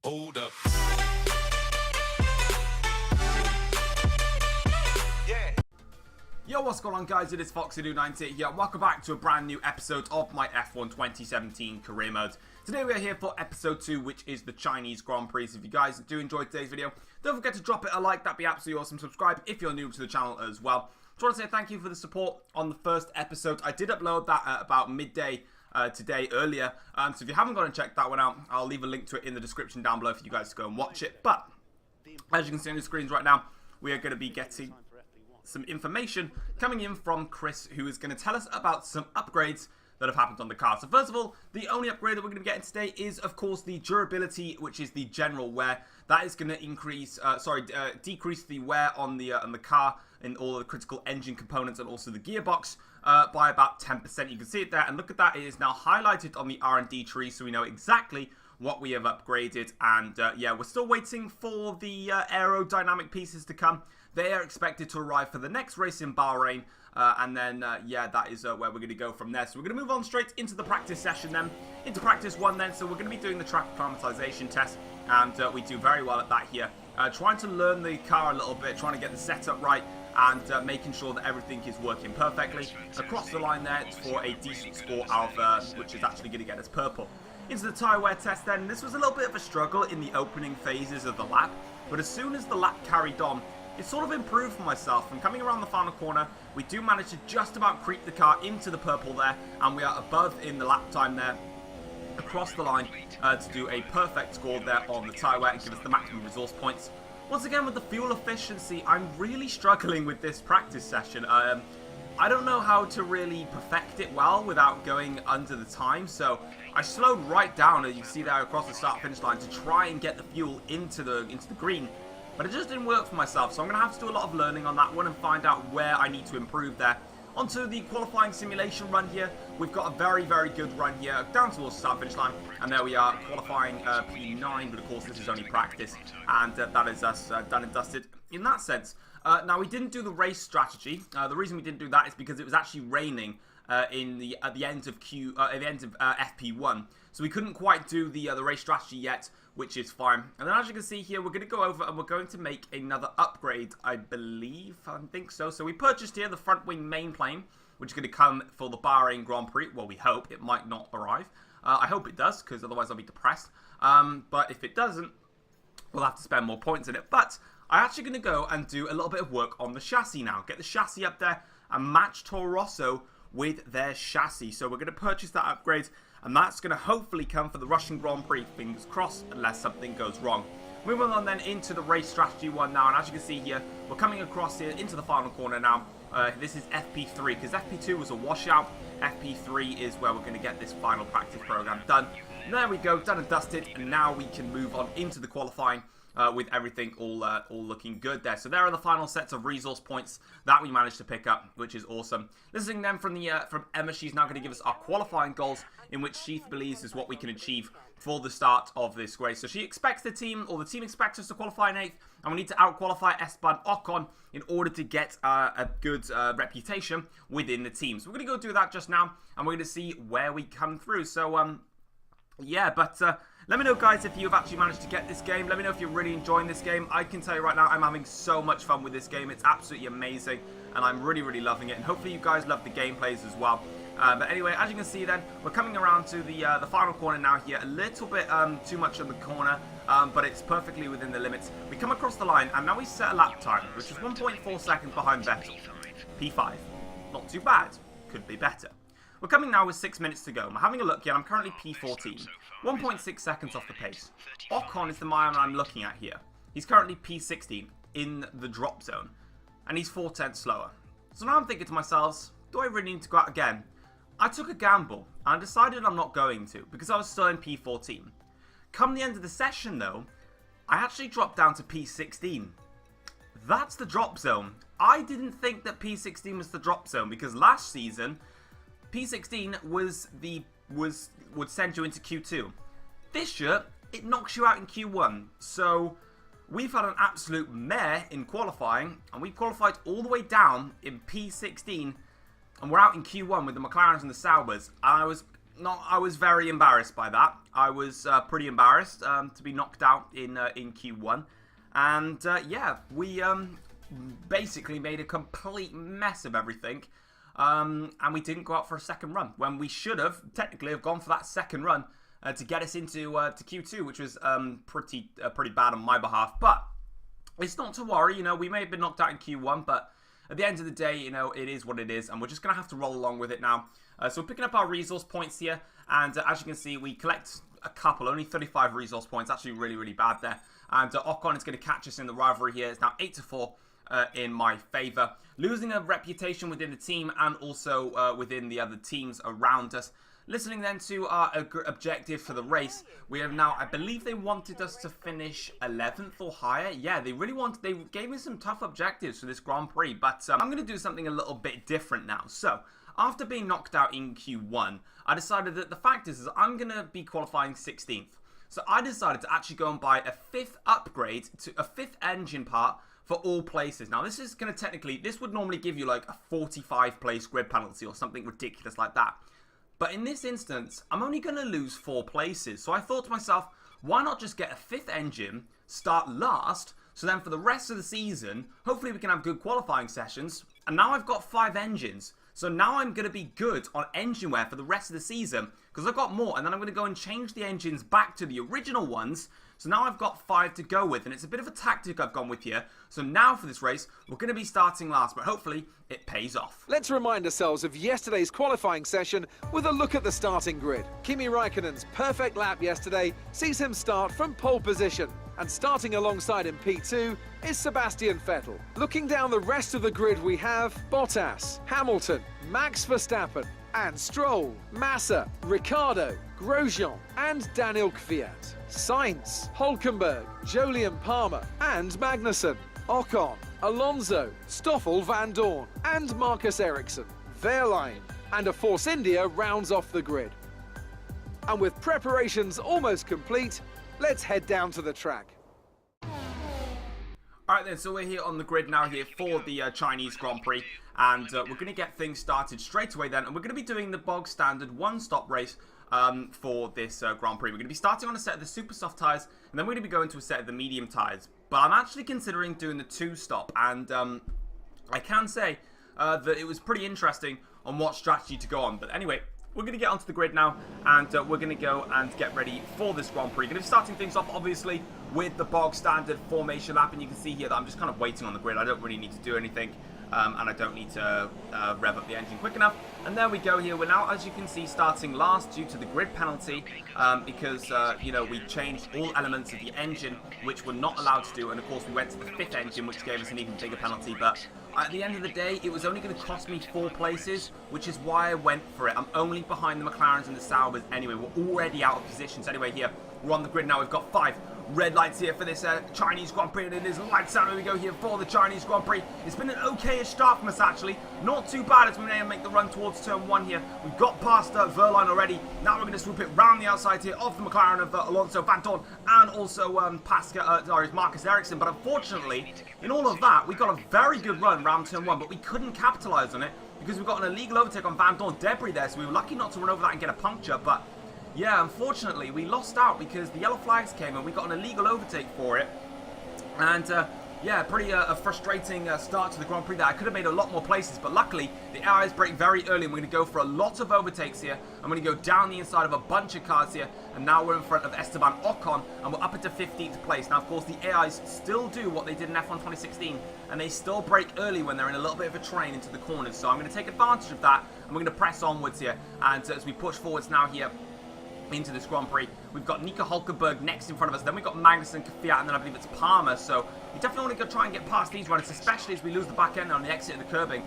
Hold up. Yo, what's going on guys, it is Foxy298 here, welcome back to a brand new episode of my F1 2017 career mode. Today we are here for episode 2, which is the Chinese Grand Prix. So if you guys do enjoy today's video, don't forget to drop it a like, that'd be absolutely awesome. Subscribe if you're new to the channel as well. Just want to say thank you for the support on the first episode. I did upload that at about midday today earlier, so if you haven't gone and checked that one out, I'll leave a link to it in the description down below for you guys to go and watch it. But as you can see on the screens right now, we are going to be getting some information coming in from Chris, who is going to tell us about some upgrades that have happened on the car. So first of all, the only upgrade that we're going to be getting today is, of course, the durability, which is the general wear. That is going to increase, decrease the wear on the car in all the critical engine components and also the gearbox by about 10%. You can see it there, and look at that. It is now highlighted on the R&D tree, so we know exactly what we have upgraded. And yeah, we're still waiting for the aerodynamic pieces to come. They are expected to arrive for the next race in Bahrain, and then, yeah, that is where we're going to go from there. So we're going to move on straight into the practice session then, into practice 1 then. So we're going to be doing the track acclimatization test, and we do very well at that here. Trying to learn the car a little bit, trying to get the setup right, and making sure that everything is working perfectly. Across the line there, it's for a decent score of, which is actually going to get us purple. Into the tyre wear test then. This was a little bit of a struggle in the opening phases of the lap, but as soon as the lap carried on, it sort of improved for myself. From coming around the final corner, we do manage to just about creep the car into the purple there, and we are above in the lap time there, across the line, to do a perfect score there on the tyre wear and give us the maximum resource points. Once again, with the fuel efficiency, I'm really struggling with this practice session. I don't know how to really perfect it well without going under the time, so I slowed right down, as you can see there, across the start-finish line to try and get the fuel into the green. But it just didn't work for myself, so I'm going to have to do a lot of learning on that one and find out where I need to improve there. Onto the qualifying simulation run here. We've got a very, very good run here, down towards the start-finish line. And there we are, qualifying P9, but of course this is only practice. And that is us done and dusted in that sense. Now, we didn't do the race strategy. The reason we didn't do that is because it was actually raining at the end of FP1, so we couldn't quite do the race strategy yet, which is fine. And then, as you can see here, we're going to go over and we're going to make another upgrade, I think so. So we purchased here the front wing main plane, which is going to come for the Bahrain Grand Prix. Well, we hope. It might not arrive. I hope it does, because otherwise I'll be depressed. But if it doesn't, we'll have to spend more points in it. But I'm actually going to go and do a little bit of work on the chassis now. Get the chassis up there and match Toro Rosso with their chassis. So we're going to purchase that upgrade, and that's going to hopefully come for the Russian Grand Prix, fingers crossed, unless something goes wrong. Moving on then into the race strategy one now, and as you can see here, we're coming across here into the final corner now. This is FP3, because FP2 was a washout. FP3 is where we're going to get this final practice program done. And there we go, done and dusted, and now we can move on into the qualifying. With everything all looking good there. So there are the final sets of resource points that we managed to pick up, which is awesome. Listening then from Emma, she's now going to give us our qualifying goals, in which she believes is what we can achieve for the start of this race. So she expects the team expects us to qualify in 8th, and we need to out-qualify Esteban Ocon in order to get a good reputation within the team. So we're going to go do that just now, and we're going to see where we come through. So, yeah, but let me know, guys, if you've actually managed to get this game. Let me know if you're really enjoying this game. I can tell you right now, I'm having so much fun with this game. It's absolutely amazing, and I'm really, really loving it. And hopefully you guys love the gameplays as well. But anyway, as you can see then, we're coming around to the final corner now here. A little bit too much on the corner, but it's perfectly within the limits. We come across the line, and now we set a lap time, which is 1.4 seconds behind Vettel. P5. Not too bad. Could be better. We're coming now with 6 minutes to go. I'm having a look here. I'm currently P14. 1.6 seconds off the pace. Ocon is the man I'm looking at here. He's currently P16 in the drop zone. And he's 4/10 slower. So now I'm thinking to myself, do I really need to go out again? I took a gamble, and I decided I'm not going to, because I was still in P14. Come the end of the session, though, I actually dropped down to P16. That's the drop zone. I didn't think that P16 was the drop zone, because last season P16 would send you into Q2. This year, it knocks you out in Q1. So we've had an absolute mare in qualifying, and we qualified all the way down in P16, and we're out in Q1 with the McLarens and the Saubers. I was no, I was very embarrassed by that. I was pretty embarrassed to be knocked out in Q1. And yeah, we basically made a complete mess of everything. And we didn't go out for a second run when we should have technically have gone for that second run to get us into to Q2, which was pretty bad on my behalf. But it's not to worry, you know, we may have been knocked out in Q1, but at the end of the day, you know, it is what it is, and we're just going to have to roll along with it now. So we're picking up our resource points here, and as you can see, we collect a couple, only 35 resource points, actually really bad there. And Ocon is going to catch us in the rivalry here. It's now 8-4 in my favour. Losing a reputation within the team and also within the other teams around us. Listening then to our objective for the race, we have now, I believe they wanted us to finish 11th or higher. Yeah, they really wanted, they gave me some tough objectives for this Grand Prix, but I'm going to do something a little bit different now. So, after being knocked out in Q1, I decided that the fact is I'm going to be qualifying 16th. So I decided to actually go and buy a 5th upgrade to a 5th engine part for all places. Now, this is going to technically, this would normally give you like a 45 place grid penalty or something ridiculous like that. But in this instance, I'm only going to lose 4 places. So I thought to myself, why not just get a 5th engine, start last, so then for the rest of the season, hopefully we can have good qualifying sessions. And now I've got 5 engines. So now I'm going to be good on engine wear for the rest of the season because I've got more. And then I'm going to go and change the engines back to the original ones. So now I've got 5 to go with. And it's a bit of a tactic I've gone with here. So now for this race, we're going to be starting last. But hopefully it pays off. Let's remind ourselves of yesterday's qualifying session with a look at the starting grid. Kimi Raikkonen's perfect lap yesterday sees him start from pole position. And starting alongside in P2 is Sebastian Vettel. Looking down the rest of the grid we have Bottas, Hamilton, Max Verstappen and Stroll, Massa, Ricciardo, Grosjean and Daniel Kvyat, Sainz, Hülkenberg, Jolyon Palmer and Magnussen, Ocon, Alonso, Stoffel Van Dorn and Marcus Ericsson, Wehrlein and a Force India rounds off the grid. And with preparations almost complete, let's head down to the track. Alright then, so we're here on the grid now here for the Chinese Grand Prix, and we're going to get things started straight away then, and we're going to be doing the bog standard one-stop race for this Grand Prix. We're going to be starting on a set of the super soft tyres, and then we're going to be going to a set of the medium tyres. But I'm actually considering doing the two-stop, and I can say that it was pretty interesting on what strategy to go on. But anyway, we're going to get onto the grid now, and we're going to go and get ready for this Grand Prix. Going to be starting things off, obviously, with the bog standard formation lap, and you can see here that I'm just kind of waiting on the grid. I don't really need to do anything, and I don't need to rev up the engine quick enough. And there we go here. We're now, as you can see, starting last due to the grid penalty, because, you know, we changed all elements of the engine, which we're not allowed to do, and of course we went to the 5th engine, which gave us an even bigger penalty. But at the end of the day, it was only going to cost me 4 places, which is why I went for it. I'm only behind the McLarens and the Saubers anyway. We're already out of positions. Anyway, here, we're on the grid now. We've got 5 red lights here for this Chinese Grand Prix, and it is lights out. Here we go here for the Chinese Grand Prix. It's been an okay-ish start from us, actually. Not too bad as we may make the run towards turn 1 here. We've got past Wehrlein already. Now we're going to swoop it round the outside here of the McLaren of Alonso, Van Dorn, and also Marcus Ericsson. But unfortunately, in all of that, we got a very good run round turn 1, but we couldn't capitalise on it because we've got an illegal overtake on Van Dorn debris there, so we were lucky not to run over that and get a puncture. But yeah, unfortunately, we lost out because the yellow flags came and we got an illegal overtake for it. And yeah, pretty a frustrating start to the Grand Prix there. I could have made a lot more places, but luckily the AIs break very early and we're going to go for a lot of overtakes here. I'm going to go down the inside of a bunch of cars here, and now we're in front of Esteban Ocon and we're up into 15th place. Now, of course, the AIs still do what they did in F1 2016, and they still break early when they're in a little bit of a train into the corners. So I'm going to take advantage of that and we're going to press onwards here. And as we push forwards now here into this Grand Prix, we've got Nico Hülkenberg next in front of us, then we've got Magnussen, Kvyat, and then I believe it's Palmer. So you definitely want to go try and get past these runners, especially as we lose the back end on the exit of the curbing,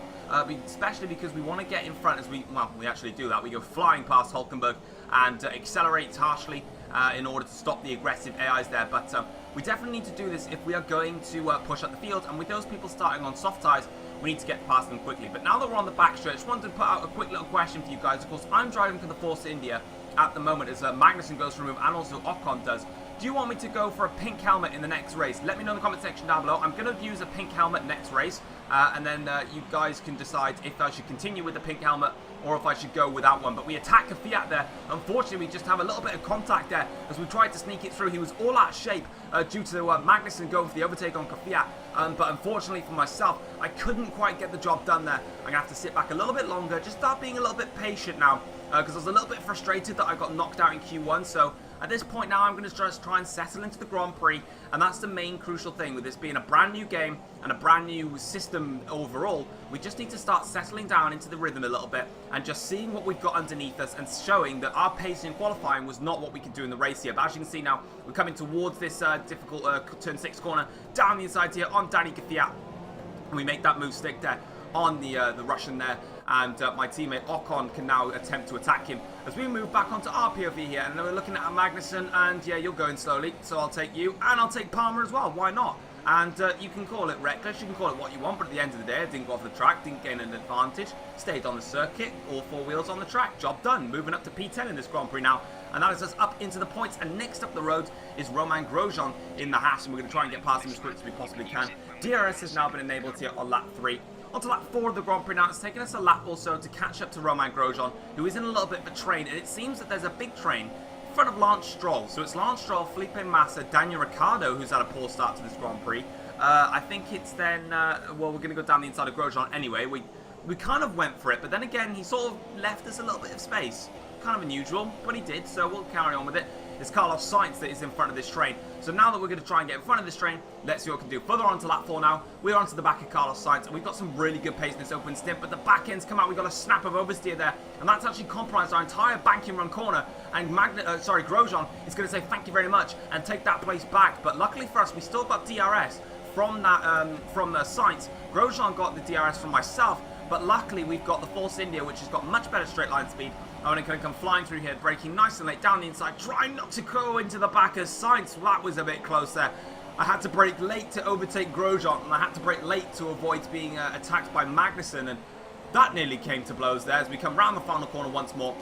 especially because we want to get in front as we actually do that. We go flying past Hülkenberg and accelerate harshly in order to stop the aggressive AIs there. But we definitely need to do this if we are going to push up the field, and with those people starting on soft tyres, we need to get past them quickly. But now that we're on the back stretch, I just wanted to put out a quick little question for you guys. Of course, I'm driving for the Force India at the moment as Magnussen goes for a move, and also Ocon does. Do you want me to go for a pink helmet in the next race? Let me know in the comment section down below. I'm going to use a pink helmet next race, and then you guys can decide if I should continue with the pink helmet or if I should go without one. But we attack Kvyat there. Unfortunately, we just have a little bit of contact there as we tried to sneak it through. He was all out of shape due to Magnussen going for the overtake on Kvyat. But unfortunately for myself, I couldn't quite get the job done there. I'm going to have to sit back a little bit longer, just start being a little bit patient now, because I was a little bit frustrated that I got knocked out in Q1. So at this point now, I'm going to just try and settle into the Grand Prix, and that's the main crucial thing with this being a brand new game and a brand new system overall. We just need to start settling down into the rhythm a little bit and just seeing what we've got underneath us and showing that our pace in qualifying was not what we could do in the race here. But as you can see now, we're coming towards this difficult turn 6 corner, down the inside here on Danny Kvyat, and we make that move stick there on the Russian there, and my teammate Ocon can now attempt to attack him as we move back onto our POV here. And we're looking at Magnussen, and yeah, you're going slowly, so I'll take you, and I'll take Palmer as well, why not? And you can call it reckless, you can call it what you want, but at the end of the day, I didn't go off the track, didn't gain an advantage, stayed on the circuit, all 4 wheels on the track, job done. Moving up to P10 in this Grand Prix now, and that is us up into the points. And next up the road is Romain Grosjean in the Haas, and we're going to try and get past him as quick as we possibly can. DRS has now been enabled here on lap 3. Onto lap 4 of the Grand Prix now. It's taken us a lap or so to catch up to Romain Grosjean, who is in a little bit of a train, and it seems that there's a big train in front of Lance Stroll. So it's Lance Stroll, Felipe Massa, Daniel Ricciardo, who's had a poor start to this Grand Prix. I think it's then, well, we're going to go down the inside of Grosjean anyway. We kind of went for it, but then again, he sort of left us a little bit of space. Kind of unusual, but he did, so we'll carry on with it. It's Carlos Sainz that is in front of this train. So now that we're going to try and get in front of this train, let's see what we can do. Further on to lap 4 now, we're onto the back of Carlos Sainz, and we've got some really good pace in this open stint, but the back ends come out. We've got a snap of oversteer there, and that's actually compromised our entire banking run corner, and Grosjean is going to say thank you very much and take that place back. But luckily for us, we still got DRS from that from Sainz. Grosjean got the DRS from myself, but luckily we've got the Force India, which has got much better straight line speed. I'm going to come flying through here, braking nice and late down the inside, trying not to go into the back of Sainz. That was a bit close there. I had to brake late to overtake Grosjean, and I had to brake late to avoid being attacked by Magnussen, and that nearly came to blows there as we come round the final corner once more.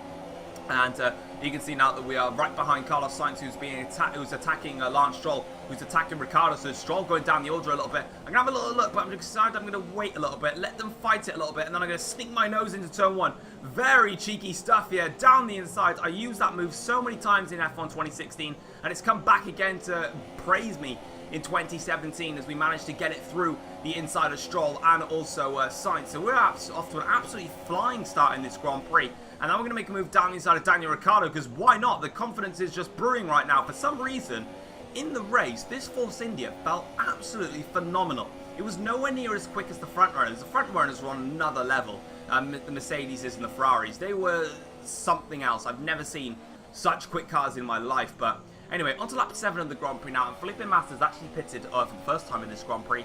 And you can see now that we are right behind Carlos Sainz, who's attacking Lance Stroll, who's attacking Ricciardo. So Stroll going down the order a little bit. I'm going to have a little look, but I'm decided I'm going to wait a little bit, let them fight it a little bit, and then I'm going to sneak my nose into turn 1. Very cheeky stuff here, down the inside. I used that move so many times in F1 2016, and it's come back again to praise me in 2017 as we managed to get it through the inside of Stroll and also Sainz. So we're off to an absolutely flying start in this Grand Prix. And now we're going to make a move down the inside of Daniel Ricciardo, because why not? The confidence is just brewing right now. For some reason, in the race, this Force India felt absolutely phenomenal. It was nowhere near as quick as the front runners. The front runners were on another level. The Mercedes and the Ferraris, they were something else. I've never seen such quick cars in my life. But anyway, on to lap 7 of the Grand Prix now. And Felipe Massa has actually pitted for the first time in this Grand Prix.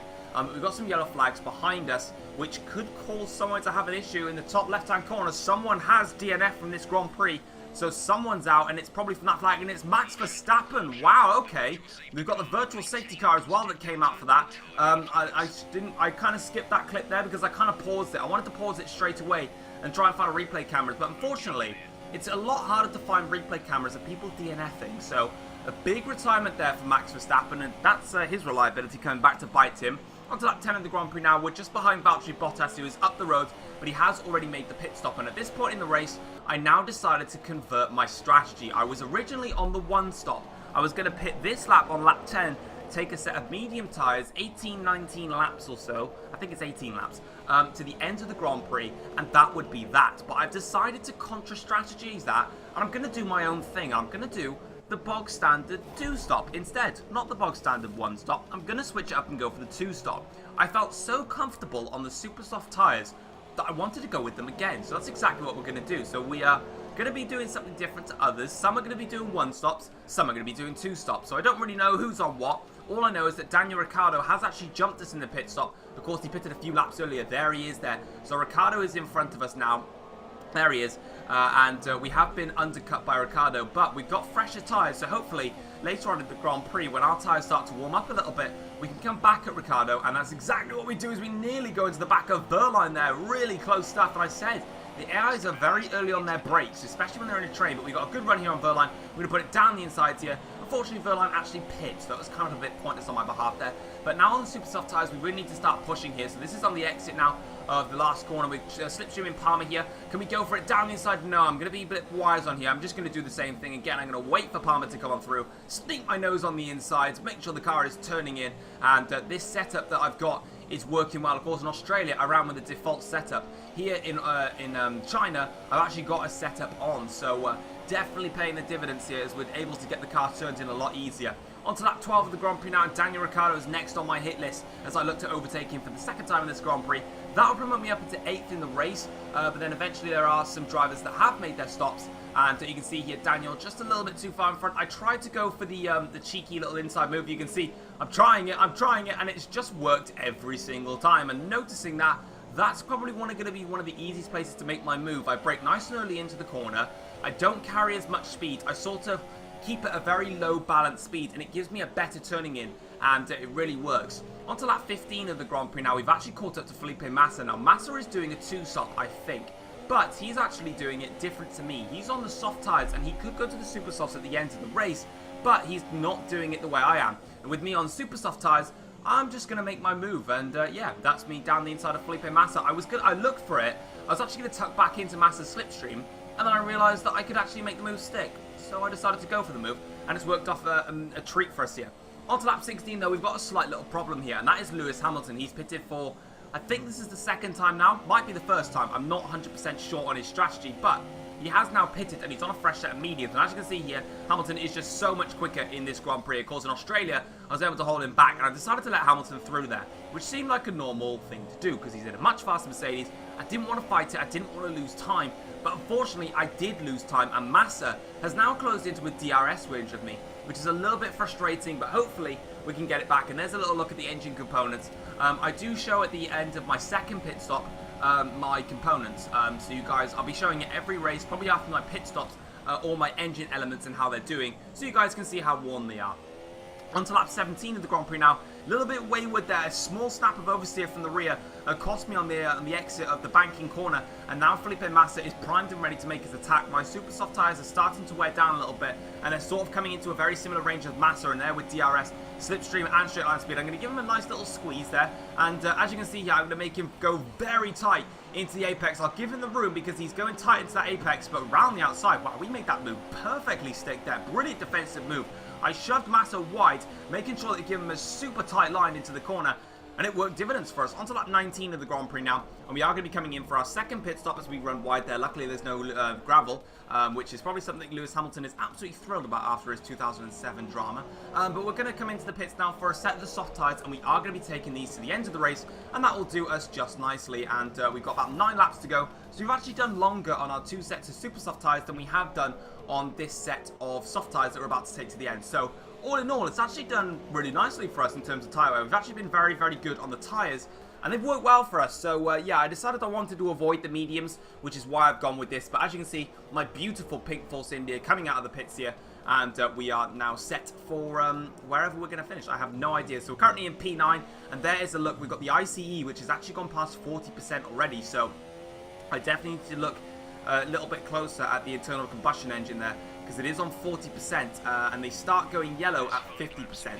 We've got some yellow flags behind us, which could cause someone to have an issue in the top left-hand corner. Someone has DNF from this Grand Prix, so someone's out, and it's probably from that flag, and it's Max Verstappen. Wow, okay. We've got the virtual safety car as well that came out for that. I kind of skipped that clip there because I kind of paused it. I wanted to pause it straight away and try and find a replay cameras, but unfortunately, it's a lot harder to find replay cameras of people DNFing, so a big retirement there for Max Verstappen, and that's his reliability coming back to bite him. Onto lap 10 of the Grand Prix now. We're just behind Valtteri Bottas, who is up the road, but he has already made the pit stop. And at this point in the race, I now decided to convert my strategy. I was originally on the 1 stop. I was going to pit this lap on lap 10, take a set of medium tyres, 18-19 laps or so, I think it's 18 laps, to the end of the Grand Prix, and that would be that. But I've decided to contra-strategize that, and I'm going to do my own thing. I'm going to do the bog standard 2-stop instead, not the bog standard 1-stop. I'm going to switch it up and go for the 2-stop. I felt so comfortable on the super soft tyres that I wanted to go with them again, so that's exactly what we're going to do. So we are going to be doing something different to others. Some are going to be doing 1-stops, some are going to be doing 2-stops, so I don't really know who's on what. All I know is that Daniel Ricciardo has actually jumped us in the pit stop because he pitted a few laps earlier. There he is there. So Ricciardo is in front of us now. There he is, and we have been undercut by Ricciardo, but we've got fresher tyres, so hopefully later on in the Grand Prix, when our tyres start to warm up a little bit, we can come back at Ricciardo, and that's exactly what we do. Is we nearly go into the back of Wehrlein there. Really close stuff, and I said the AIs are very early on their brakes, especially when they're in a train, but we got a good run here on Wehrlein. We're going to put it down the inside here. Unfortunately, Wehrlein actually pitched, so that was kind of a bit pointless on my behalf there. But now on the super soft tyres, we really need to start pushing here. So this is on the exit now of the last corner with Slipstream and Palmer here. Can we go for it down the inside? No, I'm going to be a bit wise on here. I'm just going to do the same thing again. I'm going to wait for Palmer to come on through, sneak my nose on the inside, make sure the car is turning in, and this setup that I've got is working well. Of course, in Australia, I ran with the default setup. Here in China, I've actually got a setup on, so definitely paying the dividends here as we're able to get the car turned in a lot easier. On to lap 12 of the Grand Prix now, and Daniel Ricciardo is next on my hit list as I look to overtake him for the second time in this Grand Prix. That will promote me up into 8th in the race, but then eventually there are some drivers that have made their stops, and you can see here Daniel just a little bit too far in front. I tried to go for the cheeky little inside move. You can see I'm trying it, and it's just worked every single time, and noticing that, that's probably going to be one of the easiest places to make my move. I brake nice and early into the corner. I don't carry as much speed. I sort of keep it a very low balanced speed, and it gives me a better turning in, and it really works. On to lap 15 of the Grand Prix now. We've actually caught up to Felipe Massa. Now, Massa is doing a 2-stop, I think, but he's actually doing it different to me. He's on the soft tyres, and he could go to the super softs at the end of the race, but he's not doing it the way I am. And with me on super soft tyres, I'm just going to make my move, and yeah, that's me down the inside of Felipe Massa. I looked for it. I was actually going to tuck back into Massa's slipstream, and then I realised that I could actually make the move stick. So I decided to go for the move, and it's worked off a treat for us here. On to lap 16 though, we've got a slight little problem here, and that is Lewis Hamilton. He's pitted for, I think this is the second time now, might be the first time. I'm not 100% sure on his strategy, but he has now pitted, and he's on a fresh set of mediums. And as you can see here, Hamilton is just so much quicker in this Grand Prix. Of course, in Australia, I was able to hold him back, and I decided to let Hamilton through there, which seemed like a normal thing to do, because he's in a much faster Mercedes. I didn't want to fight it, I didn't want to lose time, but unfortunately, I did lose time, and Massa has now closed into a DRS range of me, which is a little bit frustrating, but hopefully we can get it back. And there's a little look at the engine components. I do show at the end of my second pit stop my components, so you guys, I'll be showing it every race, probably after my pit stops, all my engine elements and how they're doing, so you guys can see how worn they are. On to lap 17 of the Grand Prix now. A little bit wayward there. A small snap of oversteer from the rear cost me on the exit of the banking corner. And now Felipe Massa is primed and ready to make his attack. My super soft tyres are starting to wear down a little bit, and they're sort of coming into a very similar range of Massa, and there with DRS, slipstream and straight line speed. I'm going to give him a nice little squeeze there. And as you can see here, I'm going to make him go very tight into the apex. I'll give him the room because he's going tight into that apex, but around the outside, wow, we made that move perfectly stick there. Brilliant defensive move. I shoved Massa wide, making sure that he gave him a super tight line into the corner, and it worked dividends for us. On to lap 19 of the Grand Prix now, and we are going to be coming in for our second pit stop as we run wide there. Luckily, there's no gravel, which is probably something Lewis Hamilton is absolutely thrilled about after his 2007 drama. But we're going to come into the pits now for a set of the soft tyres, and we are going to be taking these to the end of the race, and that will do us just nicely. And we've got about 9 laps to go, so we've actually done longer on our 2 sets of super soft tyres than we have done on this set of soft tyres that we're about to take to the end. So all in all, it's actually done really nicely for us in terms of tyre wear. We've actually been very, very good on the tyres, and they've worked well for us. So yeah, I decided I wanted to avoid the mediums, which is why I've gone with this. But as you can see, my beautiful pink Force India coming out of the pits here, and we are now set for wherever we're going to finish. I have no idea. So we're currently in P9, and there is a look. We've got the ICE, which has actually gone past 40% already. So I definitely need to look a little bit closer at the internal combustion engine there, because it is on 40%, and they start going yellow at 50%.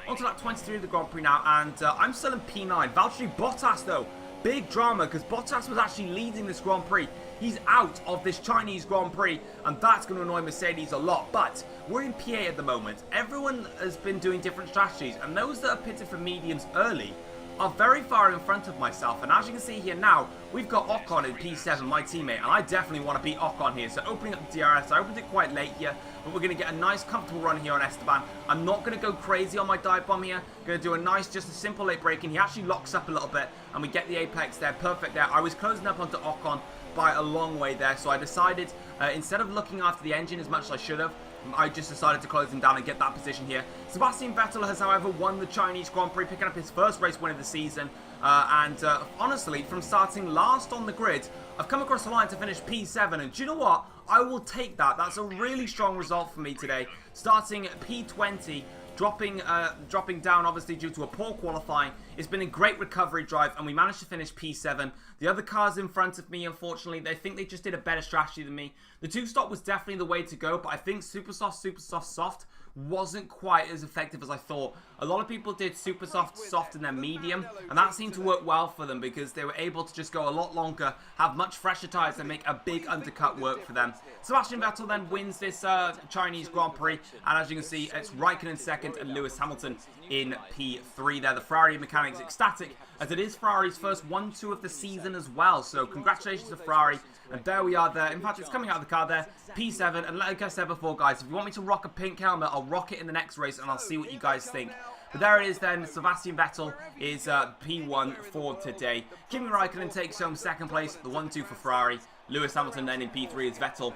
On to lap 23 of the Grand Prix now, and I'm still in P9. Valtteri Bottas, though, big drama, because Bottas was actually leading this Grand Prix. He's out of this Chinese Grand Prix, and that's going to annoy Mercedes a lot. But we're in P8 at the moment. Everyone has been doing different strategies, and those that are pitted for mediums early are very far in front of myself. And as you can see here now, we've got Ocon in P7, my teammate, and I definitely want to beat Ocon here. So opening up the DRS, I opened it quite late here, but we're going to get a nice comfortable run here on Esteban. I'm not going to go crazy on my dive bomb here. Going to do a nice, just a simple late braking. He actually locks up a little bit, and we get the apex there, perfect there. I was closing up onto Ocon by a long way there, so I decided, instead of looking after the engine as much as I should have, I just decided to close him down and get that position here. Sebastian Vettel has, however, won the Chinese Grand Prix, picking up his first race win of the season. Honestly, from starting last on the grid, I've come across the line to finish P7, and do you know what? I will take that. That's a really strong result for me today. Starting at P20, dropping down, obviously, due to a poor qualifying. It's been a great recovery drive, and we managed to finish P7. The other cars in front of me, unfortunately, they think they just did a better strategy than me. The 2-stop was definitely the way to go, but I think super soft wasn't quite as effective as I thought. A lot of people did super soft, and then medium, and that seemed to work well for them because they were able to just go a lot longer, have much fresher tyres, and make a big undercut work for them. Sebastian Vettel then wins this Chinese Grand Prix, and as you can see, it's Raikkonen second and Lewis Hamilton in P3 there. The Ferrari mechanics ecstatic, as it is Ferrari's first 1-2 of the season as well, so congratulations to Ferrari. And there we are there. In fact, it's coming out of the car there. P7. And like I said before, guys, if you want me to rock a pink helmet, I'll rock it in the next race and I'll see what you guys think. But there it is then. Sebastian Vettel is P1 for today. Kimi Raikkonen takes home second place. The 1-2 for Ferrari. Lewis Hamilton then in P3 is Vettel.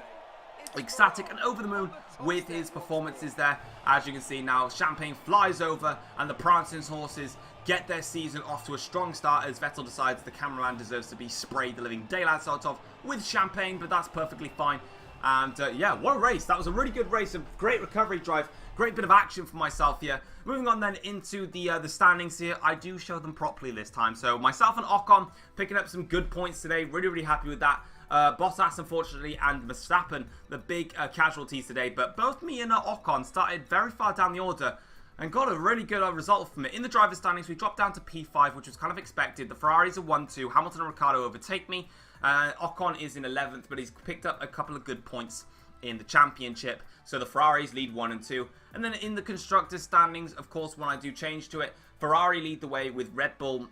Ecstatic and over the moon with his performances there. As you can see now, champagne flies over and the prancing horses get their season off to a strong start as Vettel decides the cameraman deserves to be sprayed the living daylights out of with champagne, but that's perfectly fine. And yeah, what a race. That was a really good race, a great recovery drive, great bit of action for myself here. Moving on then into the standings here, I do show them properly this time. So myself and Ocon picking up some good points today, really happy with that. Bottas, unfortunately, and Verstappen, the big casualties today. But both me and Ocon started very far down the order and got a really good result from it. In the driver's standings, we dropped down to P5, which was kind of expected. The Ferraris are 1-2. Hamilton and Ricciardo overtake me. Ocon is in 11th, but he's picked up a couple of good points in the championship. So the Ferraris lead 1 and 2. And then in the constructors' standings, of course, when I do change to it, Ferrari lead the way with Red Bull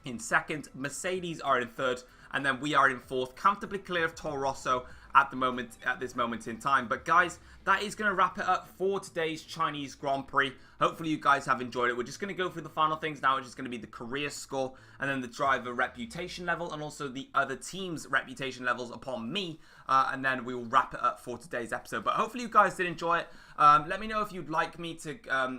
in second. Mercedes are in third. And then we are in fourth, comfortably clear of Toro Rosso at this moment in time. But guys, that is going to wrap it up for today's Chinese Grand Prix. Hopefully you guys have enjoyed it. We're just going to go through the final things now, which is going to be the career score and then the driver reputation level and also the other team's reputation levels upon me. And then we will wrap it up for today's episode. But hopefully you guys did enjoy it. Let me know if you'd like me to,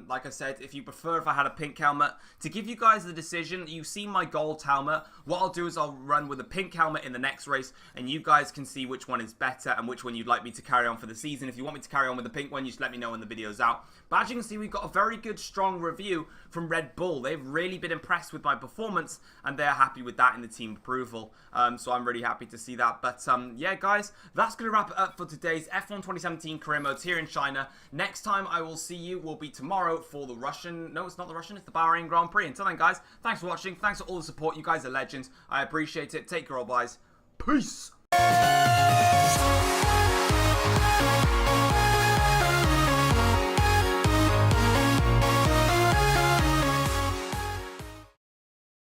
like I said, if you prefer if I had a pink helmet. To give you guys the decision, you see my gold helmet. What I'll do is I'll run with a pink helmet in the next race, and you guys can see which one is better and which one you'd like me to carry on for the season. If you want me to carry on with the pink one, you just let me know when the video's out. But as you can see, we've got a very good, strong review from Red Bull. They've really been impressed with my performance, and they're happy with that in the team approval. So I'm really happy to see that. But yeah, guys, that's going to wrap it up for today's F1 2017 career modes here in China. Next time I will see you will be tomorrow for the Russian... No, it's not the Russian, it's the Bahrain Grand Prix. Until then, guys, thanks for watching. Thanks for all the support. You guys are legends. I appreciate it. Take care, all, guys. Peace!